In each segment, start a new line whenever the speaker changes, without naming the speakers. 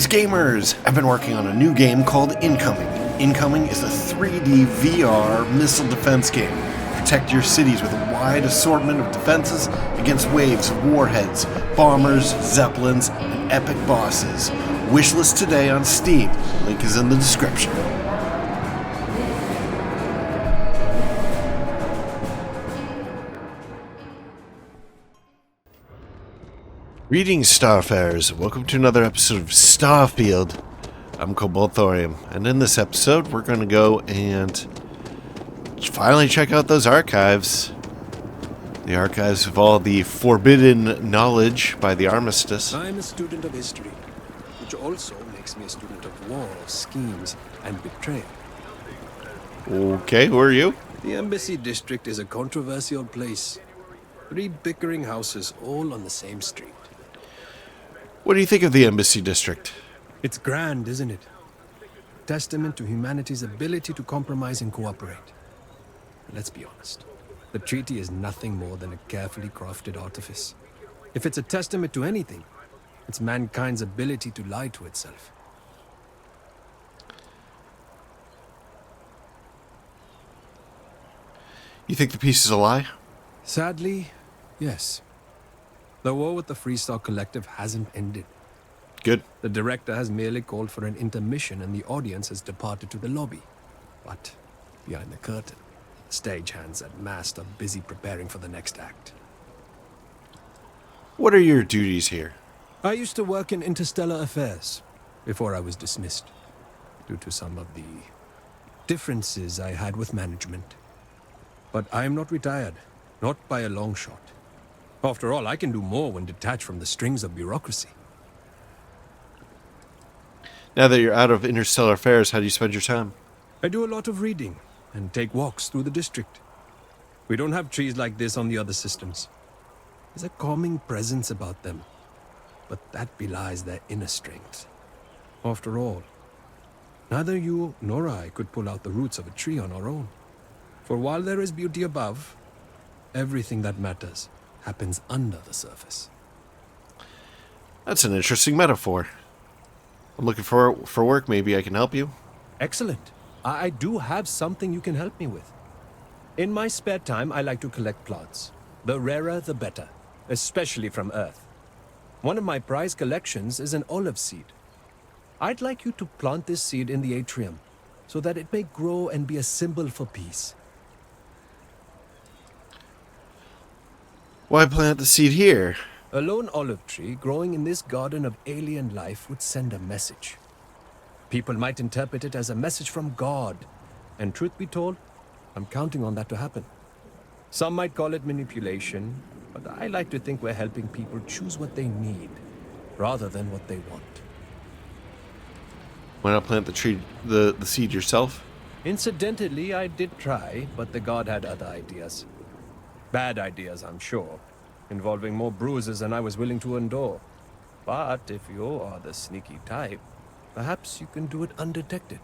Greetings, gamers! I've been working on a new game called Incoming. Incoming is a 3D VR missile defense game. Protect your cities with a wide assortment of defenses against waves of warheads, bombers, zeppelins, and epic bosses. Wishlist today on Steam. Link is in the description. Greetings, Starfarers. Welcome to another episode of Starfield. I'm Cobalt Thorium, and in this episode, we're going to go and finally check out those archives. The archives of all the forbidden knowledge by the Armistice.
I'm a student of history, which also makes me a student of war, schemes, and betrayal.
Okay, who are you?
The Embassy District is a controversial place. 3 bickering houses all on the same street.
What do you think of the Embassy District?
It's grand, isn't it? Testament to humanity's ability to compromise and cooperate. Let's be honest. The treaty is nothing more than a carefully crafted artifice. If it's a testament to anything, it's mankind's ability to lie to itself.
You think the piece is a lie?
Sadly, yes. The war with the Freestar Collective hasn't ended.
Good.
The director has merely called for an intermission and the audience has departed to the lobby. But behind the curtain, stagehands at Mast are busy preparing for the next act.
What are your duties here?
I used to work in interstellar affairs before I was dismissed due to some of the differences I had with management. But I am not retired, not by a long shot. After all, I can do more when detached from the strings of bureaucracy.
Now that you're out of interstellar affairs, how do you spend your time?
I do a lot of reading and take walks through the district. We don't have trees like this on the other systems. There's a calming presence about them, but that belies their inner strength. After all, neither you nor I could pull out the roots of a tree on our own. For while there is beauty above, everything that matters happens under the surface.
That's an interesting metaphor. I'm looking for work. Maybe I can help you.
Excellent. I do have something you can help me with. In my spare time, I like to collect plants. The rarer, the better, especially from Earth. One of my prized collections is an olive seed. I'd like you to plant this seed in the atrium so that it may grow and be a symbol for peace.
Why plant the seed here?
A lone olive tree growing in this garden of alien life would send a message. People might interpret it as a message from God. And truth be told, I'm counting on that to happen. Some might call it manipulation, but I like to think we're helping people choose what they need, rather than what they want.
Why not plant the seed yourself?
Incidentally, I did try, but the god had other ideas. Bad ideas, I'm sure, involving more bruises than I was willing to endure. But if you are the sneaky type, perhaps you can do it undetected.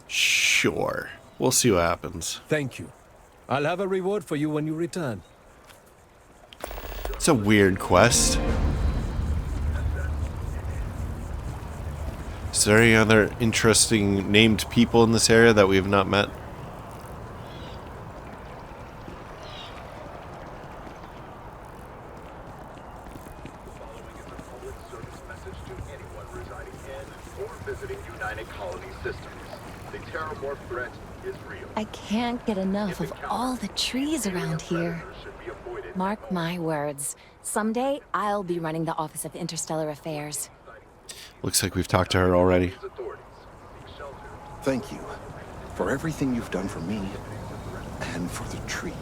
Sure. We'll see what happens.
Thank you. I'll have a reward for you when you return.
It's a weird quest. Is there any other interesting named people in this area that we have not met?
I can't get enough of all the trees around here. Mark my words. Someday, I'll be running the Office of Interstellar Affairs.
Looks like we've talked to her already.
Thank you for everything you've done for me and for the tree.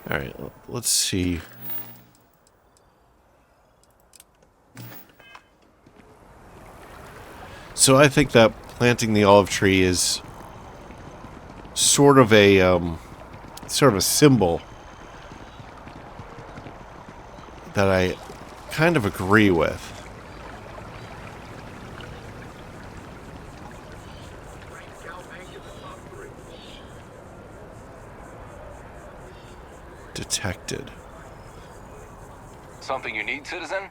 Alright, let's see. So I think that planting the olive tree is sort of a symbol that I kind of agree with. Detected.
Something you need, citizen?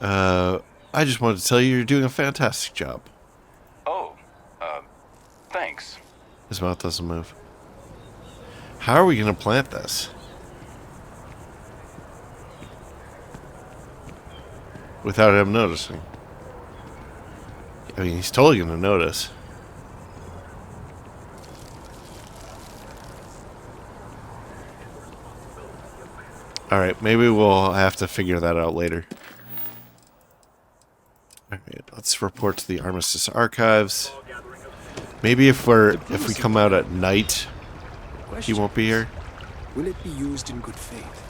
I just wanted to tell you you're doing a fantastic job.
Oh, thanks.
His mouth doesn't move. How are we going to plant this? Without him noticing. I mean, he's totally going to notice. Alright, maybe we'll have to figure that out later. Alright, let's report to the Armistice Archives. Maybe if we come out at night, he won't be here.
Will it be used in good faith?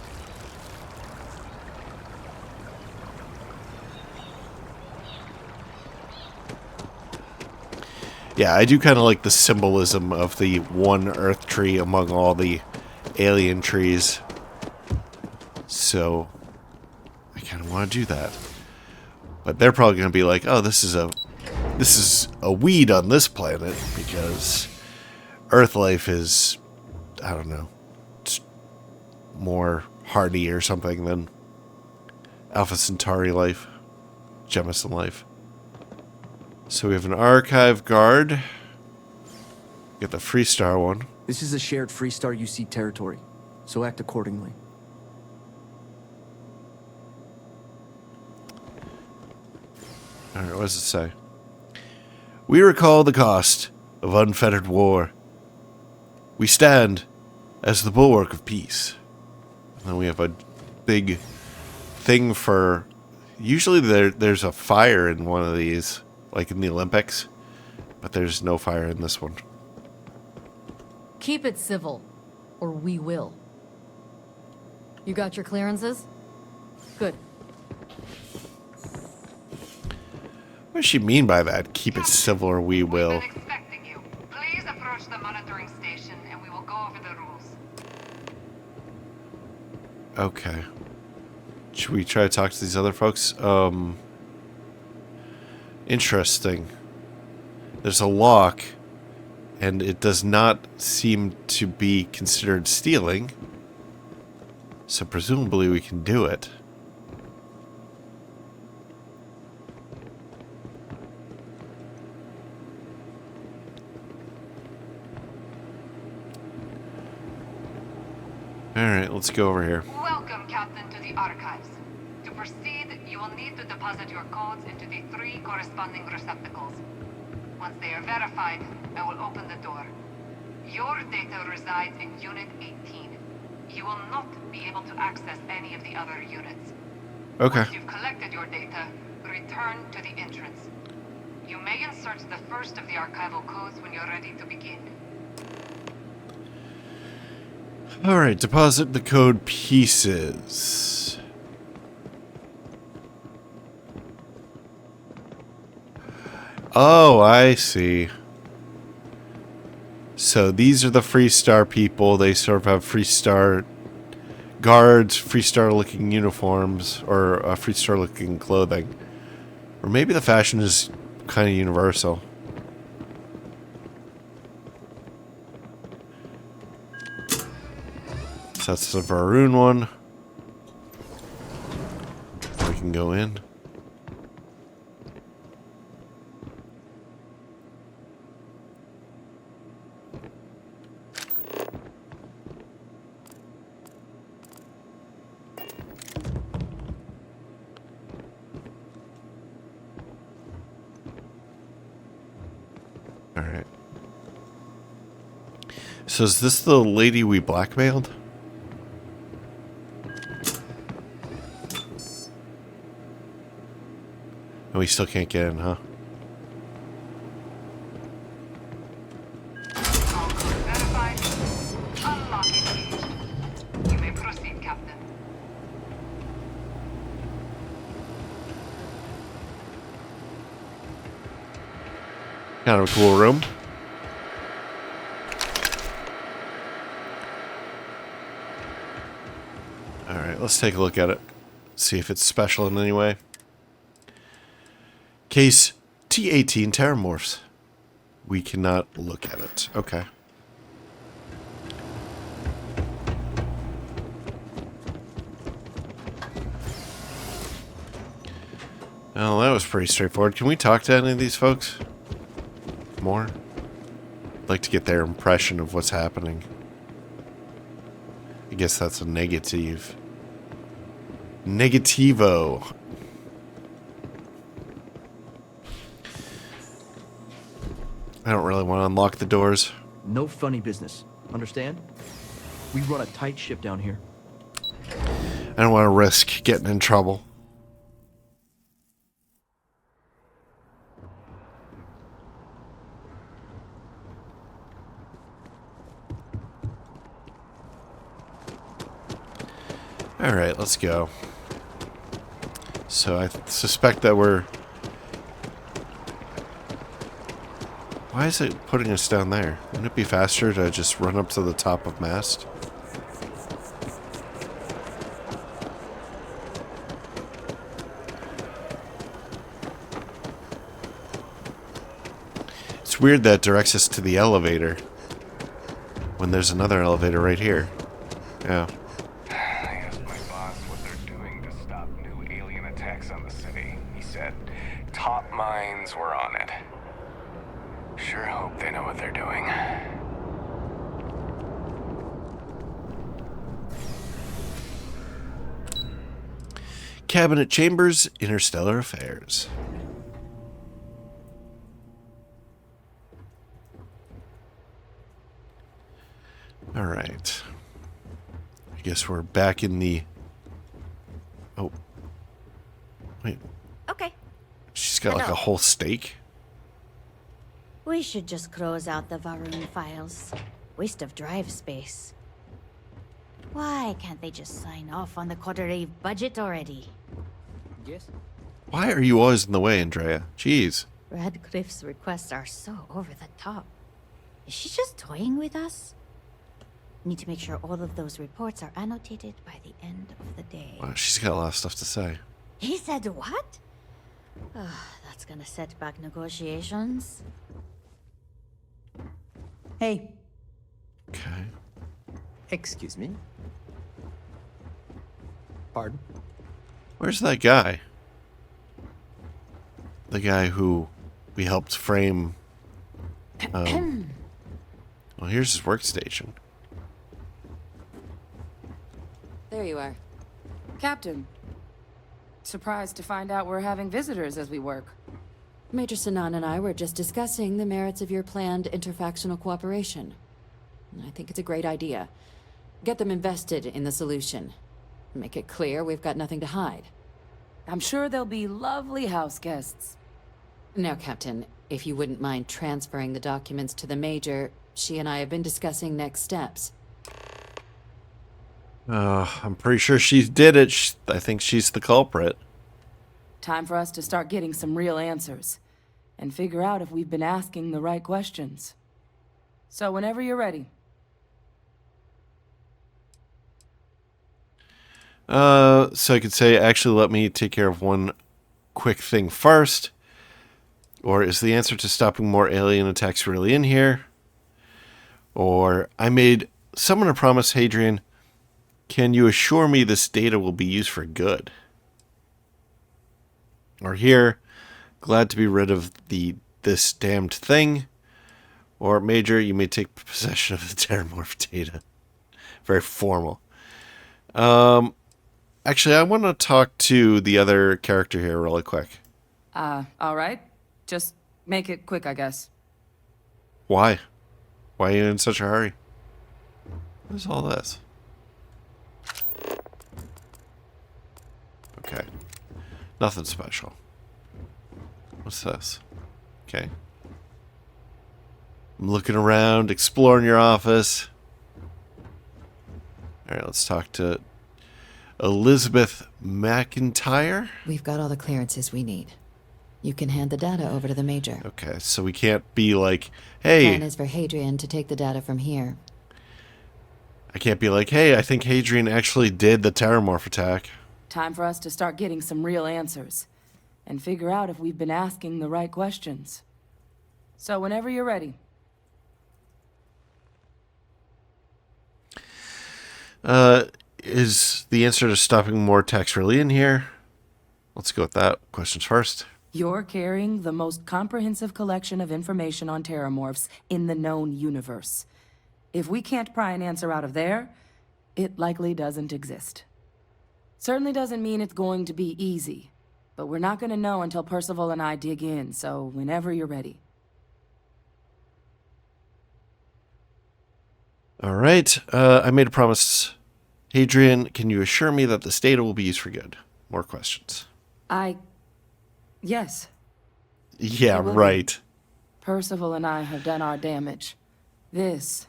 Yeah, I do kind of like the symbolism of the one Earth tree among all the alien trees. So, I kind of want to do that. But they're probably going to be like, oh, this is a weed on this planet, because Earth life is, I don't know, it's more hardy or something than Alpha Centauri life, Jemison life. So we have an archive guard. Get the Freestar one.
This is a shared Freestar UC territory, so act accordingly.
Alright, what does it say? We recall the cost of unfettered war. We stand as the bulwark of peace. And then we have a big thing for... Usually there's a fire in one of these, like in the Olympics. But there's no fire in this one.
Keep it civil, or we will. You got your clearances? Good.
What does she mean by that? Keep it civil or we will.
We've been expecting you. Please approach the monitoring station and we will go over the rules.
Okay. Should we try to talk to these other folks? Interesting. There's a lock, and it does not seem to be considered stealing. So presumably we can do it. Alright, let's go over here.
Welcome, Captain, to the archives. To proceed, you will need to deposit your codes into the 3 corresponding receptacles. Once they are verified, I will open the door. Your data resides in Unit 18. You will not be able to access any of the other units.
Okay.
Once you've collected your data, return to the entrance. You may insert the first of the archival codes when you're ready to begin.
Alright, deposit the code pieces. Oh, I see. So these are the Freestar people. They sort of have Freestar guards, Freestar looking uniforms, or Freestar looking clothing. Or maybe the fashion is kind of universal. So that's the Varun one. We can go in. Alright. So is this the lady we blackmailed? And we still can't get in, huh?
All codes verified. Unlock engaged. You may proceed, Captain.
Kind of a cool room. Alright, let's take a look at it. See if it's special in any way. Case T18 Terramorphs. We cannot look at it. Okay. Well, that was pretty straightforward. Can we talk to any of these folks? More? I'd like to get their impression of what's happening. I guess that's a negative. Negativo. I don't really want to unlock the doors.
No funny business. Understand? We run a tight ship down here.
I don't want to risk getting in trouble. Alright, let's go. So I suspect that we're... Why is it putting us down there? Wouldn't it be faster to just run up to the top of mast? It's weird that directs us to the elevator when there's another elevator right here. Yeah.
I asked my boss what they're doing to stop new alien attacks on the city. He said top minds were on it. Sure hope they know what they're doing.
Cabinet Chambers, Interstellar Affairs. Alright. I guess we're back in the... Oh. Wait.
Okay.
She's got like a whole steak?
We should just close out the Varun files. Waste of drive space. Why can't they just sign off on the quarterly budget already?
Yes?
Why are you always in the way, Andrea? Jeez.
Radcliffe's requests are so over the top. Is she just toying with us? Need to make sure all of those reports are annotated by the end of the day.
Wow, she's got a lot of stuff to say.
He said what? That's gonna set back negotiations.
Hey,
Okay.
excuse me. Pardon?
Where's that guy? The guy who we helped frame. Well, here's his workstation.
There you are. Captain. Surprised to find out we're having visitors as we work.
Major Sinan and I were just discussing the merits of your planned interfactional cooperation. I think it's a great idea. Get them invested in the solution. Make it clear we've got nothing to hide.
I'm sure they'll be lovely house guests.
Now, Captain, if you wouldn't mind transferring the documents to the Major, she and I have been discussing next steps.
I'm pretty sure she did it. I think she's the culprit.
Time for us to start getting some real answers. And figure out if we've been asking the right questions. So whenever you're ready.
So I could say, actually, let me take care of one quick thing first. Or is the answer to stopping more alien attacks really in here? Or I made someone a promise, Hadrian. Can you assure me this data will be used for good? Or here, glad to be rid of this damned thing. Or Major, you may take possession of the terramorph data. Very formal. Actually, I want to talk to the other character here really quick.
All right. Just make it quick, I guess.
Why? Why are you in such a hurry? What is all this? Okay. Nothing special. What's this? Okay. I'm looking around, exploring your office. Alright, let's talk to Elizabeth McIntyre.
We've got all the clearances we need. You can hand the data over to the Major.
Okay, so we can't be like, hey...
Plan is for Hadrian to take the data from here.
I can't be like, hey, I think Hadrian actually did the terramorph attack.
Time for us to start getting some real answers. And figure out if we've been asking the right questions. So whenever you're ready.
Is the answer to stopping more attacks really in here? Let's go with that. Questions first.
You're carrying the most comprehensive collection of information on terramorphs in the known universe. If we can't pry an answer out of there, it likely doesn't exist. Certainly doesn't mean it's going to be easy, but we're not going to know until Percival and I dig in, so whenever you're ready.
All right. I made a promise. Hadrian, can you assure me that this data will be used for good? More questions.
Yes.
Yeah, right.
Percival and I have done our damage. This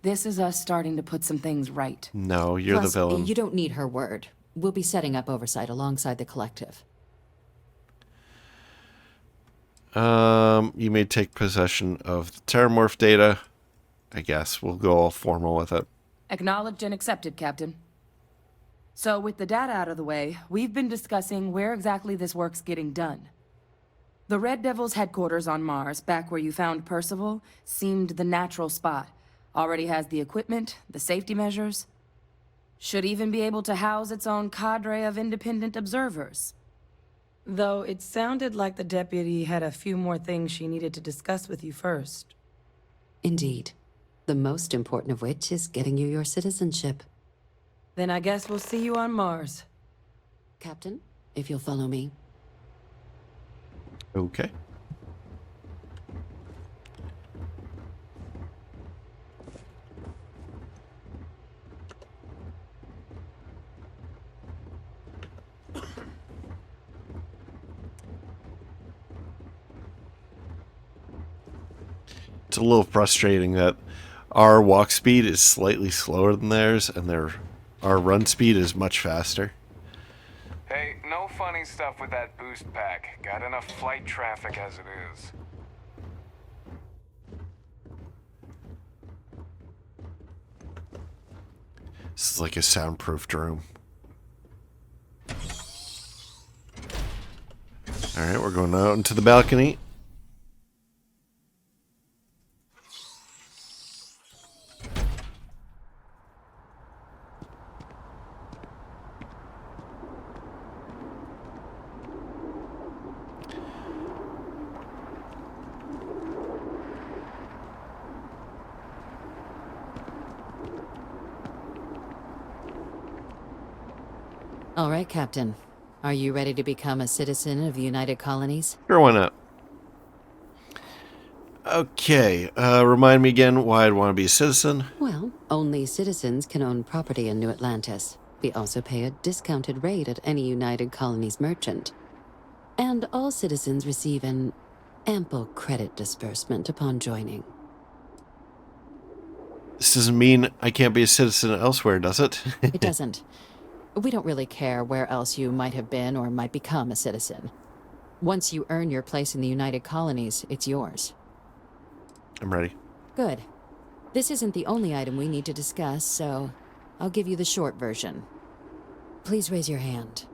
is us starting to put some things right.
No, you're
Plus,
the villain.
You don't need her word. We'll be setting up oversight alongside the collective.
You may take possession of the terramorph data. I guess we'll go all formal with it.
Acknowledged and accepted, Captain. So with the data out of the way, we've been discussing where exactly this work's getting done. The Red Devil's headquarters on Mars, back where you found Percival, seemed the natural spot. Already has the equipment, the safety measures. Should even be able to house its own cadre of independent observers. Though it sounded like the deputy had a few more things she needed to discuss with you first.
Indeed. The most important of which is getting you your citizenship.
Then I guess we'll see you on Mars.
Captain, if you'll follow me.
Okay. It's a little frustrating that our walk speed is slightly slower than theirs, and our run speed is much faster.
Hey, no funny stuff with that boost pack. Got enough flight traffic as it is.
This is like a soundproofed room. Alright, we're going out into the balcony.
All right, Captain. Are you ready to become a citizen of the United Colonies?
Sure, why not? Okay, remind me again why I'd want to be a citizen.
Well, only citizens can own property in New Atlantis. We also pay a discounted rate at any United Colonies merchant. And all citizens receive an ample credit disbursement upon joining.
This doesn't mean I can't be a citizen elsewhere, does it?
It doesn't. We don't really care where else you might have been or might become a citizen. Once you earn your place in the United Colonies, it's yours.
I'm ready.
Good. This isn't the only item we need to discuss, so I'll give you the short version. Please raise your hand.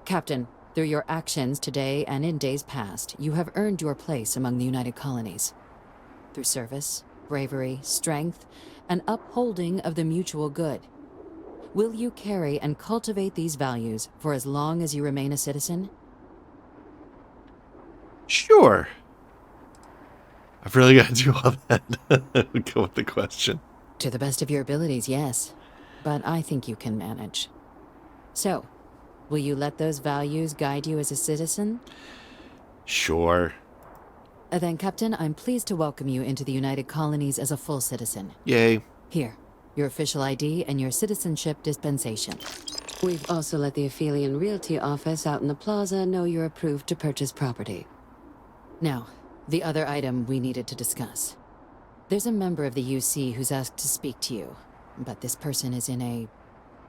Captain, through your actions today and in days past, you have earned your place among the United Colonies. Through service, bravery, strength, and upholding of the mutual good. Will you carry and cultivate these values for as long as you remain a citizen?
Sure. I've really got to do all that. Go with the question.
To the best of your abilities, yes. But I think you can manage. So, will you let those values guide you as a citizen?
Sure.
Then, Captain, I'm pleased to welcome you into the United Colonies as a full citizen.
Yay.
Here, your official ID and your citizenship dispensation. We've also let the Aphelion Realty office out in the plaza know you're approved to purchase property. Now, the other item we needed to discuss. There's a member of the UC who's asked to speak to you, but this person is in a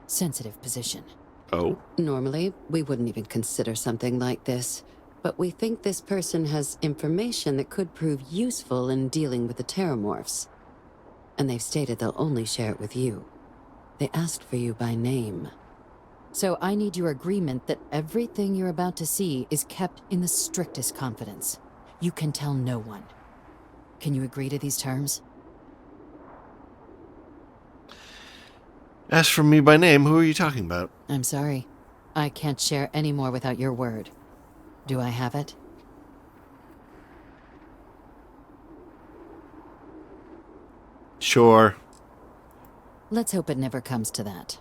sensitive position.
Oh?
Normally, we wouldn't even consider something like this, but we think this person has information that could prove useful in dealing with the terramorphs. And they've stated they'll only share it with you. They asked for you by name. So I need your agreement that everything you're about to see is kept in the strictest confidence. You can tell no one. Can you agree to these terms?
Ask for me by name. Who are you talking about?
I'm sorry. I can't share any more without your word. Do I have it?
Sure.
Let's hope it never comes to that.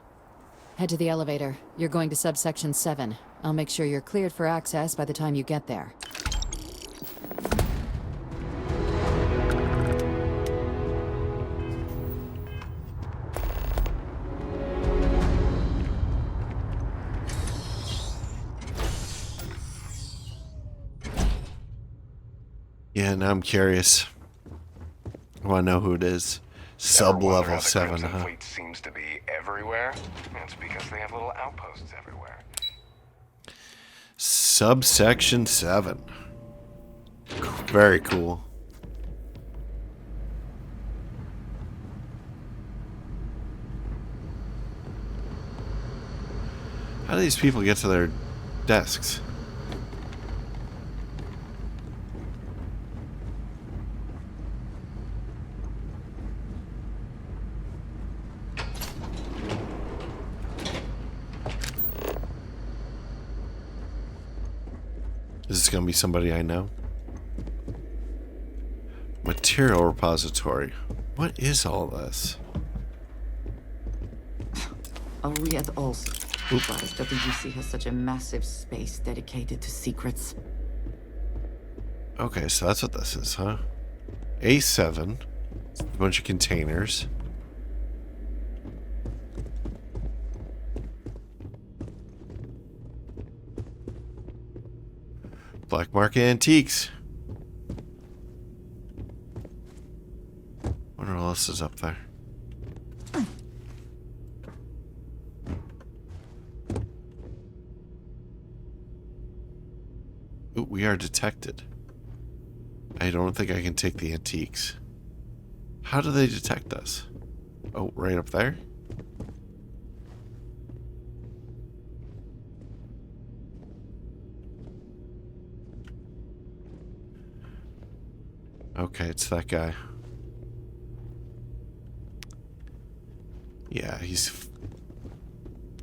Head to the elevator. You're going to subsection 7. I'll make sure you're cleared for access by the time you get there.
Yeah, now I'm curious. I want to know who it is. Sub-level 7, huh?
Fleet seems to be everywhere. It's because they have little outposts everywhere.
Subsection 7. Very cool. How do these people get to their desks? Is this going to be somebody I know? Material repository. What is all this?
Are we at all surprised that the UC has such a massive space dedicated to secrets?
Okay, so that's what this is, huh? A7. A bunch of containers. Black market antiques. Wonder what else is up there. Ooh, we are detected. I don't think I can take the antiques. How do they detect us? Oh, right up there? Okay, it's that guy. Yeah, he's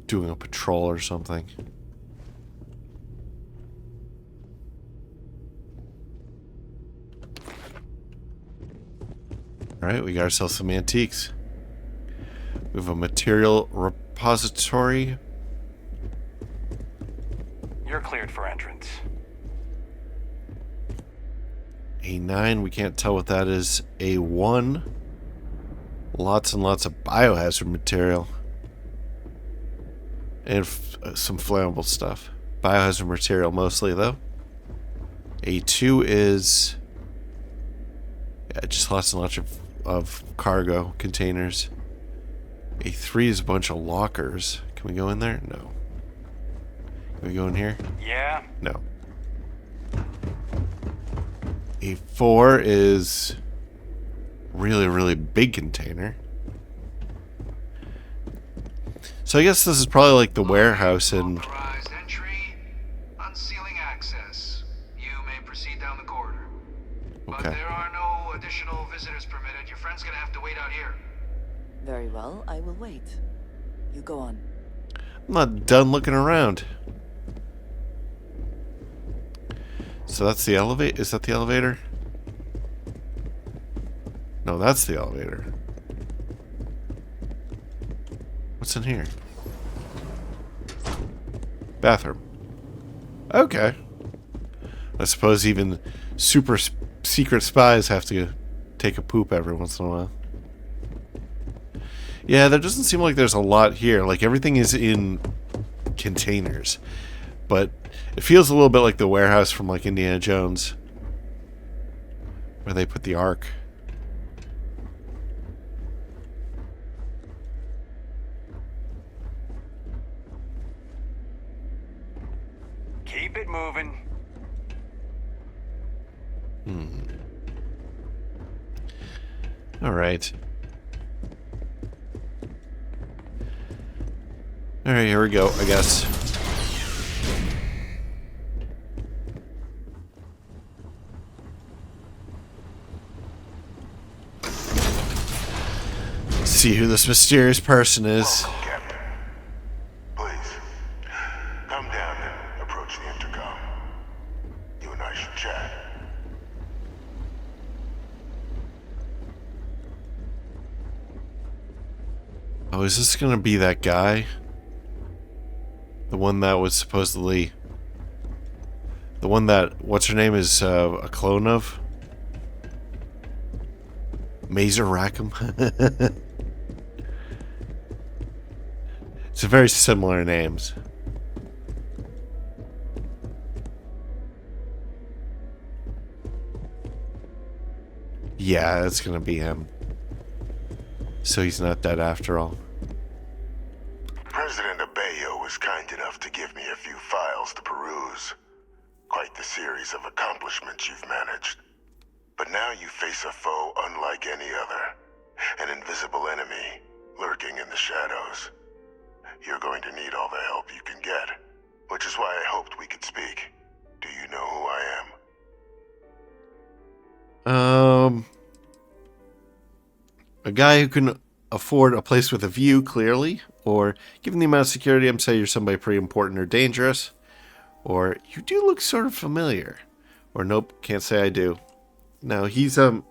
doing a patrol or something. Alright, we got ourselves some antiques. We have a material repository.
You're cleared for entrance.
A9, we can't tell what that is. A1, lots and lots of biohazard material. And some flammable stuff. Biohazard material mostly, though. A2 is... yeah, just lots and lots of cargo containers. A3 is a bunch of lockers. Can we go in there? No. Can we go in here?
Yeah.
No. A4 is really, really big container. So I guess this is probably like the warehouse and...
Authorized entry, unsealing access. You may proceed down the corridor. But
okay.
There are no additional visitors permitted. Your friend's gonna have to wait out here.
Very well, I will wait. You go on.
I'm not done looking around. So that's the elevator? Is that the elevator? No, that's the elevator. What's in here? Bathroom. Okay. I suppose even super secret spies have to take a poop every once in a while. Yeah, there doesn't seem like there's a lot here. Like, everything is in containers. But it feels a little bit like the warehouse from, like, Indiana Jones. Where they put the Ark.
Keep it moving.
Alright. Alright, here we go, I guess. See who this mysterious person is.
Captain. Please. chat.
Oh, is this gonna be that guy? The one that was supposedly... The one that, what's her name, is a clone of? Mazer Rackham? It's a very similar names. Yeah, it's gonna be him. So he's not dead after all.
President Abeyo was kind enough to give me a few files to peruse. Quite the series of accomplishments you've managed. But now you face a foe unlike any other. An invisible enemy, lurking in the shadows. You're going to need all the help you can get. Which is why I hoped we could speak. Do you know who I am?
A guy who can afford a place with a view, clearly. Or, given the amount of security, I'm saying you're somebody pretty important or dangerous. Or, you do look sort of familiar. Or, nope, can't say I do. No, he's, I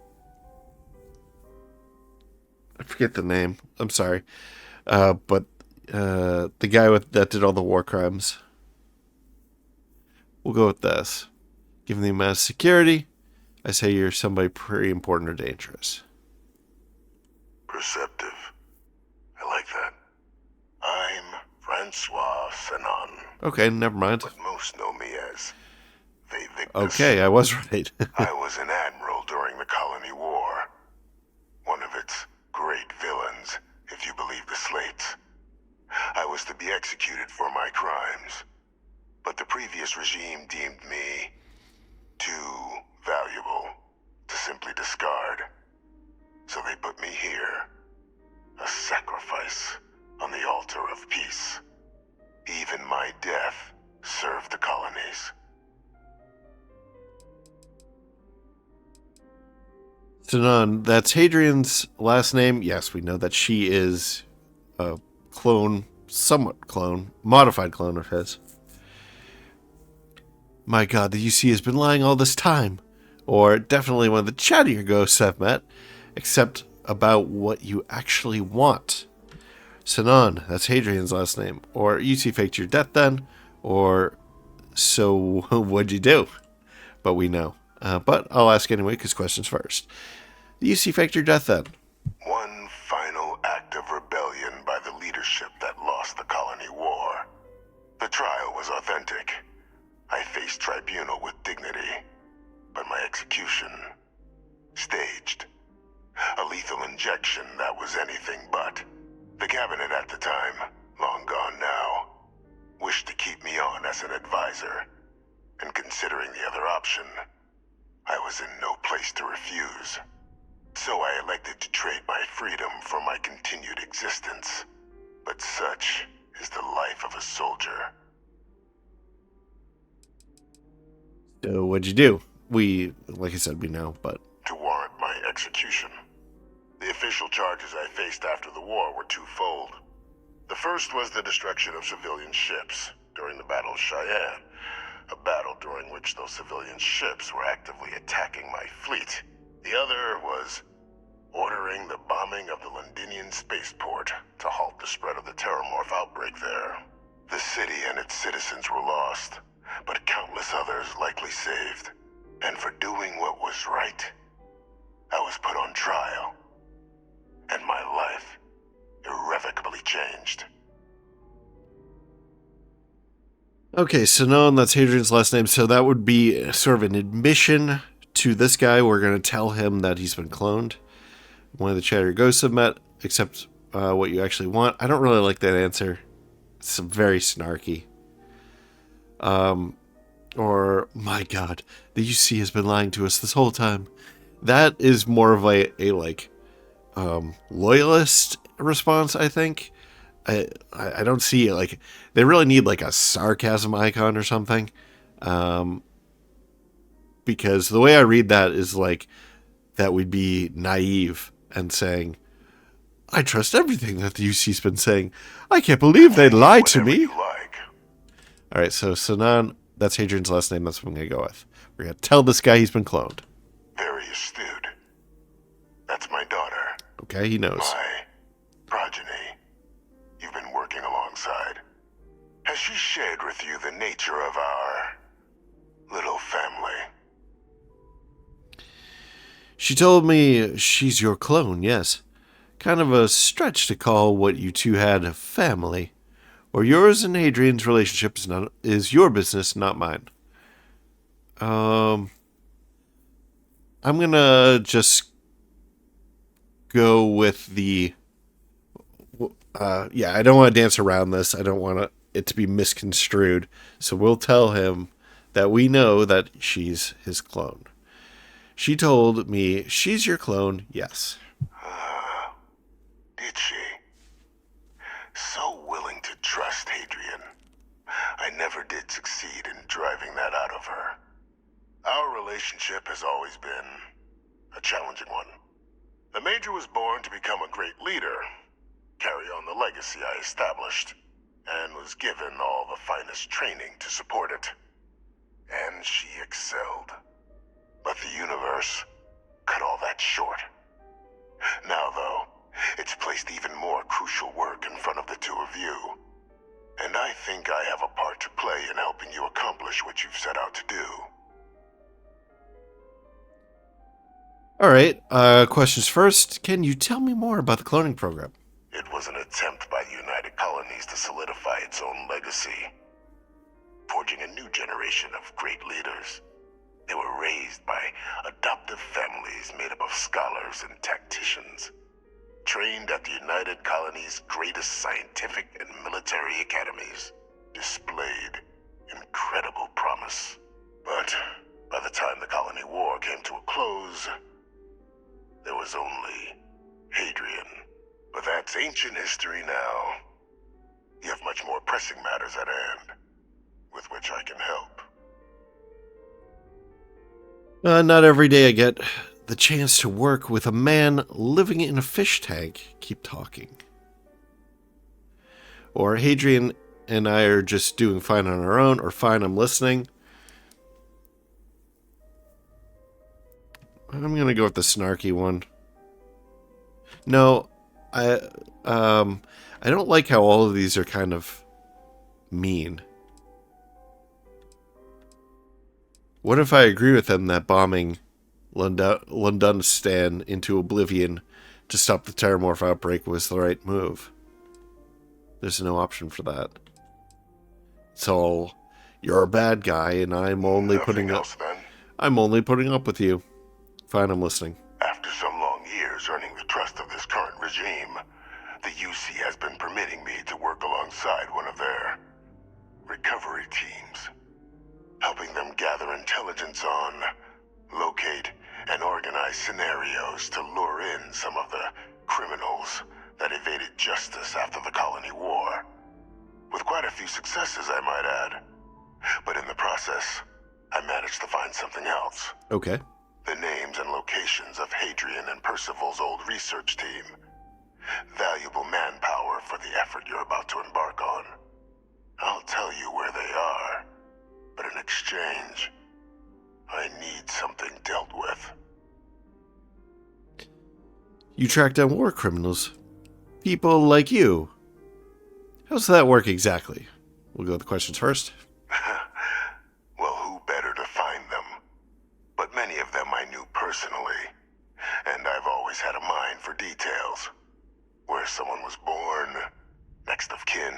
forget the name. I'm sorry. But, the guy that did all the war crimes. We'll go with this. Given the amount of security, I say you're somebody pretty important or dangerous.
Perceptive. I like that. I'm Francois Sanon.
Okay, never mind.
But most know me as Victus.
Okay, I was right.
I was an admiral during the Colony War. One of its great villains, if you believe the slates. I was to be executed for my crimes. But the previous regime deemed me too valuable to simply discard. So they put me here. A sacrifice on the altar of peace. Even my death served the colonies.
Sanon, that's Hadrian's last name. Yes, we know that she is a clone, somewhat clone, modified clone of his. My god, the UC has been lying all this time. Or definitely one of the chattier ghosts I've met. Except about what you actually want. Sanon, that's Hadrian's last name. Or UC faked your death then. Or, so what'd you do? But we know. But I'll ask anyway, because questions first. The UC faked your death then.
One final act of rebellion by the leadership that lost the Colony War. The trial was authentic. I faced tribunal with dignity. But my execution, staged. A lethal injection that was anything but. The cabinet at the time, long gone now, wished to keep me on as an advisor. And considering the other option, I was in no place to refuse. So I elected to trade my freedom for my continued existence. But such is the life of a soldier.
So what'd you do? We, like I said, we know, but...
To warrant my execution. The official charges I faced after the war were twofold. The first was the destruction of civilian ships during the Battle of Cheyenne. A battle during which those civilian ships were actively attacking my fleet. The other was ordering the bombing of the Londinian spaceport to halt the spread of the Terramorph outbreak there. The city and its citizens were lost, but countless others likely saved. And for doing what was right, I was put on trial. And my life irrevocably changed.
Okay, Sanon, that's Hadrian's last name, so that would be sort of an admission to this guy. We're going to tell him that he's been cloned. One of the chatter ghosts have met, except what you actually want. I don't really like that answer. It's very snarky. Or, my god, the UC has been lying to us this whole time. That is more of a loyalist response, I think. I don't see it. Like, they really need like a sarcasm icon or something. Because the way I read that is like that would be naive and saying, I trust everything that the UC's been saying. I can't believe they'd lie to me. Alright, so Sanon, That's Hadrian's last name. That's what I'm going to go with. We're going to tell this guy he's been cloned.
Very astute. That's my daughter.
Okay, he knows.
My progeny. You've been working alongside. Has she shared with you the nature of our little family?
She told me she's your clone, yes. Kind of a stretch to call what you two had a family. Or yours and Hadrian's relationship is your business, not mine. I'm gonna just go with the... yeah, I don't want to dance around this. I don't want it to be misconstrued. So we'll tell him that we know that she's his clone. She told me she's your clone, yes.
Did she? So willing to trust Hadrian. I never did succeed in driving that out of her. Our relationship has always been a challenging one. The Major was born to become a great leader, carry on the legacy I established, and was given all the finest training to support it. And she excelled. But the universe cut all that short. Now, though, it's placed even more crucial work in front of the two of you. And I think I have a part to play in helping you accomplish what you've set out to do.
Alright, questions first. Can you tell me more about the cloning program?
It was an attempt by the United Colonies to solidify its own legacy, forging a new generation of great leaders. They were raised by adoptive families made up of scholars and tacticians, trained at the United Colonies' greatest scientific and military academies, displayed incredible promise. But by the time the Colony War came to a close, there was only Hadrian. But that's ancient history now. You have much more pressing matters at hand, with which I can help.
Not every day I get the chance to work with a man living in a fish tank. Keep talking. Or Hadrian and I are just doing fine on our own, or fine, I'm listening. I'm going to go with the snarky one. No, I don't like how all of these are kind of mean. What if I agree with them that bombing Londonistan into oblivion to stop the Terramorph outbreak was the right move? There's no option for that. It's all, you're a bad guy and I'm only putting up with you. Fine, I'm listening.
After some long years earning the trust of this current regime, the UC has been permitting me to work alongside one of their recovery teams, helping them gather intelligence on, locate, and organize scenarios to lure in some of the criminals that evaded justice after the Colony War. With quite a few successes, I might add. But in the process, I managed to find something else.
Okay.
The names and locations of Hadrian and Percival's old research team. Valuable manpower for the effort you're about to embark on. I'll tell you where they are, but in exchange, I need something dealt with.
You track down war criminals. People like you. How's that work exactly? We'll go with the questions first.
Well, who better to find them? But many of them I knew personally, and I've always had a mind for details. Where someone was born, next of kin.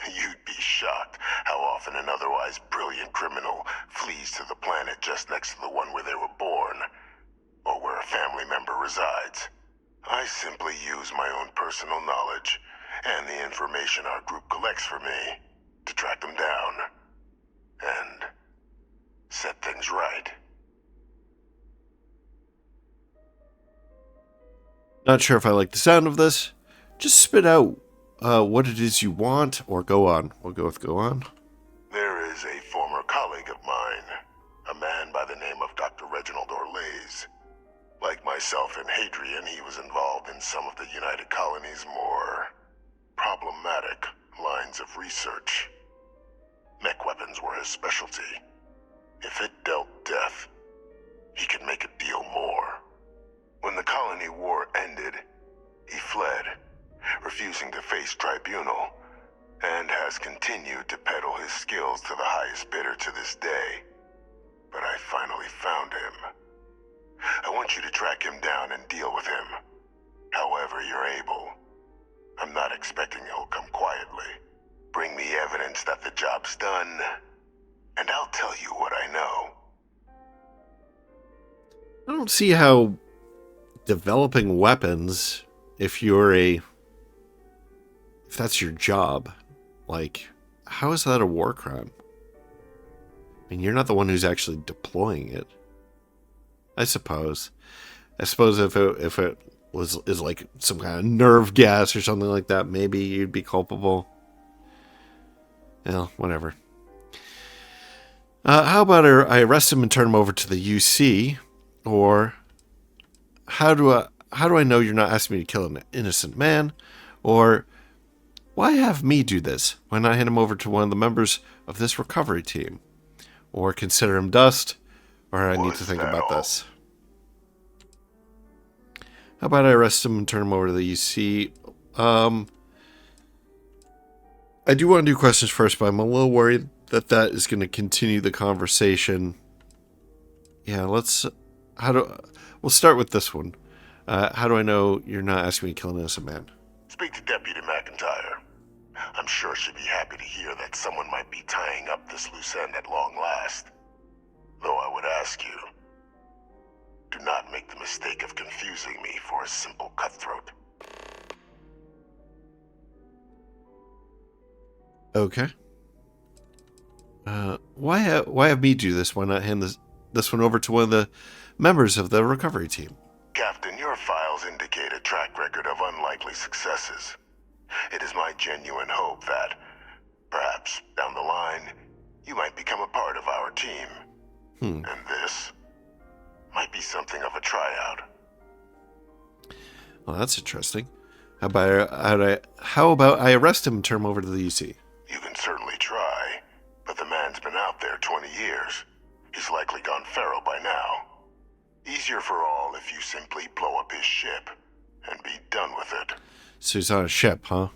You'd be shocked how often an otherwise brilliant criminal flees to the planet just next to the one where they were born, or where a family member resides. I simply use my own personal knowledge and the information our group collects for me to track them down and set things right.
Not sure if I like the sound of this. Just spit out what it is you want, or go on. We'll go with go on.
There is a former colleague of mine, a man by the name of Dr. Reginald Orlays. Like myself and Hadrian, he was involved in some of the United Colonies' more problematic lines of research. Mech weapons were his specialty. If it dealt death, he could make a deal more. When the colony war ended, he fled, refusing to face tribunal, and has continued to peddle his skills to the highest bidder to this day. But I finally found him. I want you to track him down and deal with him. However you're able. I'm not expecting he'll come quietly. Bring me evidence that the job's done, and I'll tell you what I know.
I don't see how developing weapons, if that's your job, like, how is that a war crime? I mean, you're not the one who's actually deploying it. I suppose if it is like some kind of nerve gas or something like that, maybe you'd be culpable. Well, whatever. How about I arrest him and turn him over to the UC, or how do I know you're not asking me to kill an innocent man, or why have me do this? Why not hand him over to one of the members of this recovery team, or consider him dust? Or I need to think about this. How about I arrest him and turn him over to the UC? I do want to do questions first, but I'm a little worried that is going to continue the conversation. Yeah, we'll start with this one. How do I know you're not asking me to kill an innocent man?
Speak to Deputy McIntyre. I'm sure she'd be happy to hear that someone might be tying up this loose end at long last. Though I would ask you, do not make the mistake of confusing me for a simple cutthroat.
Okay. Why have me do this? Why not hand this one over to one of the members of the recovery team?
Captain, your files indicate a track record of unlikely successes. It is my genuine hope that, perhaps down the line, you might become a part of our team. And this might be something of a tryout.
Well, that's interesting. How about I arrest him and turn him over to the UC?
You can certainly try, but the man's been out there 20 years. He's likely gone feral by now. Easier for all if you simply blow up his ship and be done with it.
So he's on a ship, huh?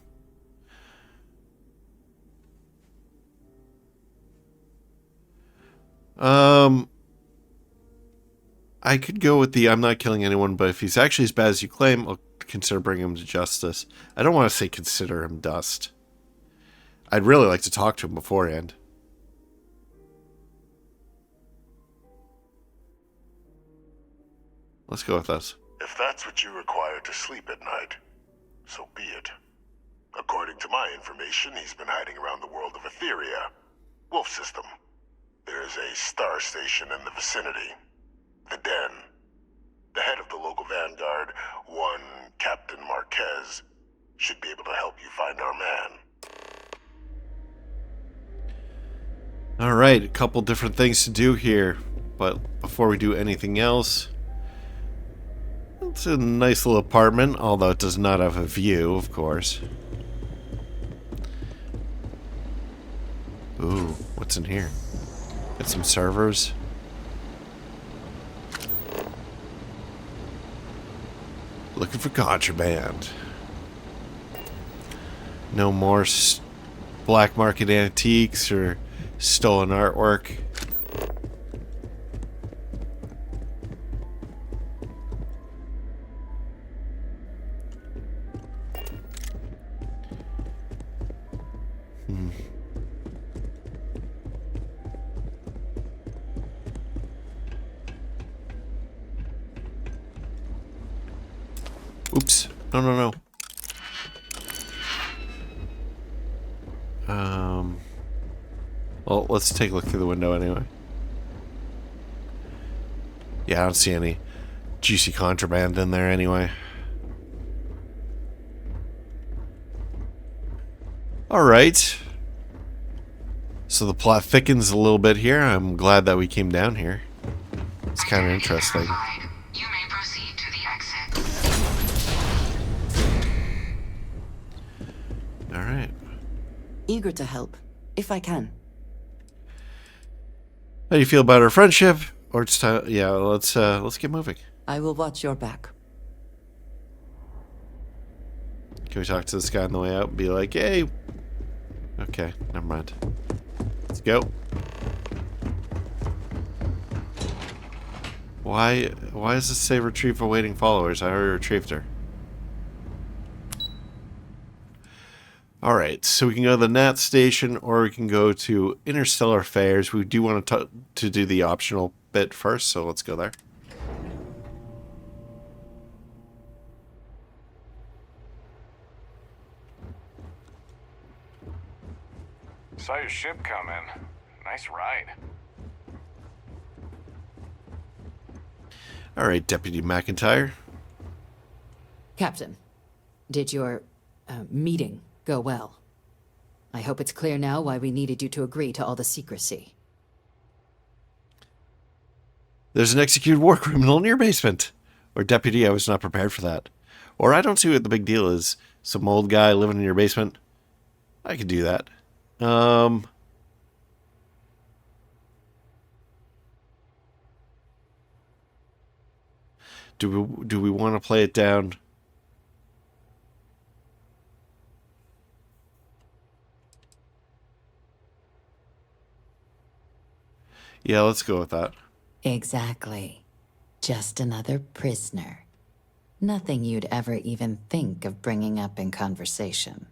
I could go with the I'm not killing anyone, but if he's actually as bad as you claim, I'll consider bringing him to justice. I don't want to say consider him dust. I'd really like to talk to him beforehand. Let's go with this.
If that's what you require to sleep at night, so be it. According to my information, he's been hiding around the world of Etheria. Wolf system. There's a star station in the vicinity. The Den. The head of the local vanguard, one Captain Marquez, should be able to help you find our man.
Alright, a couple different things to do here. But before we do anything else, it's a nice little apartment, although it does not have a view, of course. Ooh, what's in here? Got some servers. Looking for contraband. No more black market antiques or stolen artwork. Oops. No. Well, let's take a look through the window anyway. Yeah, I don't see any juicy contraband in there anyway. Alright. So the plot thickens a little bit here. I'm glad that we came down here. It's kind of interesting.
You may proceed to the exit.
Alright.
Eager to help, if I can.
How do you feel about our friendship? Or it's time? Yeah, let's get moving.
I will watch your back.
Can we talk to this guy on the way out and be like, hey? Okay, never mind. Let's go. Why does this say retrieve awaiting followers? I already retrieved her. Alright, so we can go to the Nat station or we can go to Interstellar Affairs. We do want to do the optional bit first, so let's go there.
Saw your ship come in. Nice ride.
Alright, Deputy McIntyre.
Captain, did your meeting go well? I hope it's clear now why we needed you to agree to all the secrecy.
There's an executed war criminal in your basement. Or Deputy, I was not prepared for that. Or I don't see what the big deal is. Some old guy living in your basement. I could do that. Do we want to play it down? Yeah, let's go with that.
Exactly. Just another prisoner. Nothing you'd ever even think of bringing up in conversation.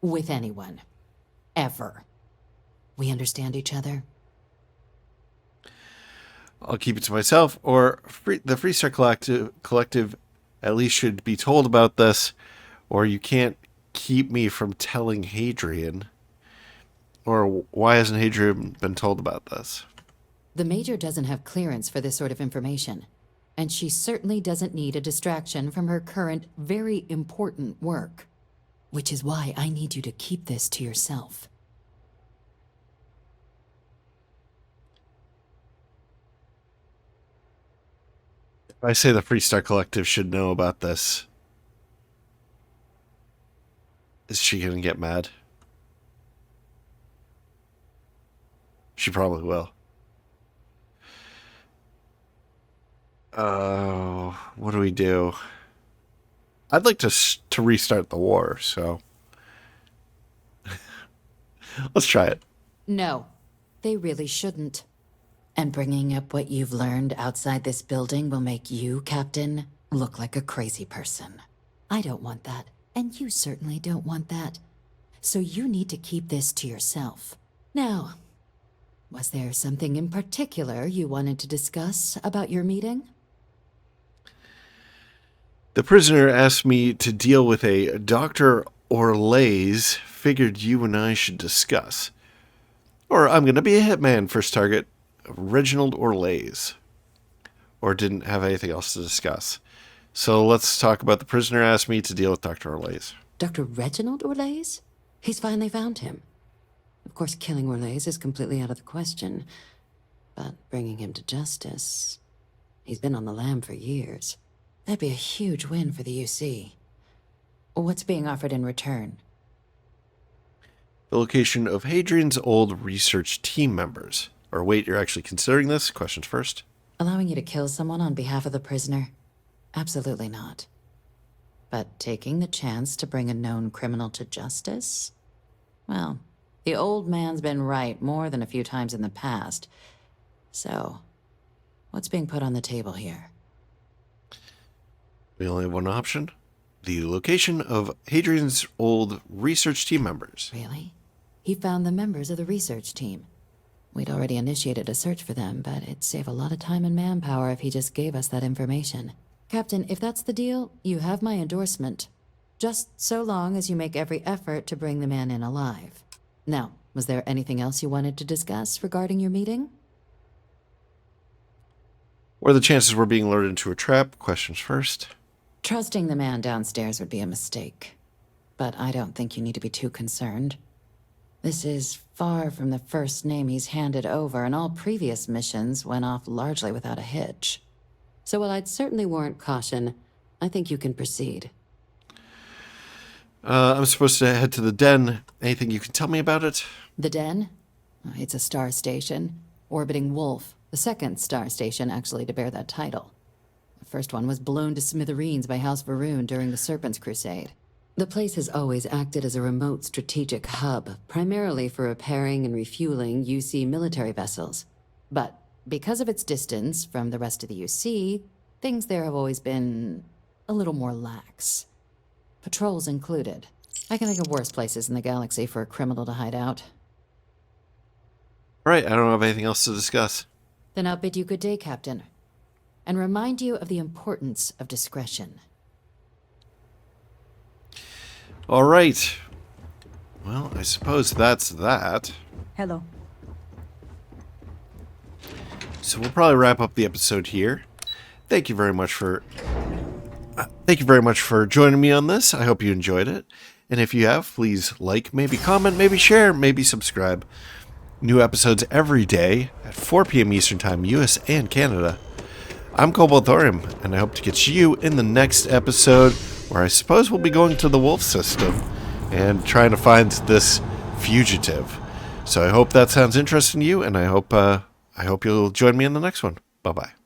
With anyone. Ever. We understand each other?
I'll keep it to myself, or the Freestar Collective at least should be told about this, or you can't keep me from telling Hadrian. Or why hasn't Hadrian been told about this?
The Major doesn't have clearance for this sort of information, and she certainly doesn't need a distraction from her current, very important work. Which is why I need you to keep this to yourself.
I say the Freestar Collective should know about this. Is she gonna get mad? She probably will. What do we do? I'd like to restart the war, so let's try it.
No, they really shouldn't.
And bringing up what you've learned outside this building will make you, Captain, look like a crazy person.
I don't want that, and you certainly don't want that. So you need to keep this to yourself. Now, was there something in particular you wanted to discuss about your meeting?
The prisoner asked me to deal with a Dr. Orlays. Figured you and I should discuss. Or I'm going to be a hitman. First target, Reginald Orlays. Or didn't have anything else to discuss. So let's talk about the prisoner asked me to deal with Dr. Orlays.
Dr. Reginald Orlays? He's finally found him. Of course, killing Orlays is completely out of the question. But bringing him to justice... He's been on the lam for years. That'd be a huge win for the UC. What's being offered in return?
The location of Hadrian's old research team members. Or wait, you're actually considering this? Questions first.
Allowing you to kill someone on behalf of the prisoner? Absolutely not. But taking the chance to bring a known criminal to justice? Well, the old man's been right more than a few times in the past. So, what's being put on the table here?
We only have one option. The location of Hadrian's old research team members.
Really? He found the members of the research team. We'd already initiated a search for them, but it'd save a lot of time and manpower if he just gave us that information. Captain, if that's the deal, you have my endorsement. Just so long as you make every effort to bring the man in alive. Now, was there anything else you wanted to discuss regarding your meeting?
What are the chances we're being lured into a trap? Questions first.
Trusting the man downstairs would be a mistake. But I don't think you need to be too concerned. This is far from the first name he's handed over, and all previous missions went off largely without a hitch. So while I'd certainly warrant caution, I think you can proceed.
I'm supposed to head to the den. Anything you can tell me about it?
The Den? It's a star station. orbiting Wolf, the second star station actually to bear that title. The first one was blown to smithereens by House Varun during the Serpent's Crusade. The place has always acted as a remote strategic hub, primarily for repairing and refueling UC military vessels. But because of its distance from the rest of the UC, things there have always been a little more lax. Patrols included. I can think of worse places in the galaxy for a criminal to hide out.
All right, I don't have anything else to discuss.
Then I'll bid you good day, Captain, and remind you of the importance of discretion.
All right. Well, I suppose that's that.
Hello.
So we'll probably wrap up the episode here. Thank you very much for joining me on this. I hope you enjoyed it. And if you have, please like, maybe comment, maybe share, maybe subscribe. New episodes every day at 4 p.m. Eastern Time, US and Canada. I'm Cobalt Thorium, and I hope to catch you in the next episode, where I suppose we'll be going to the Wolf system and trying to find this fugitive. So I hope that sounds interesting to you, and I hope you'll join me in the next one. Bye-bye.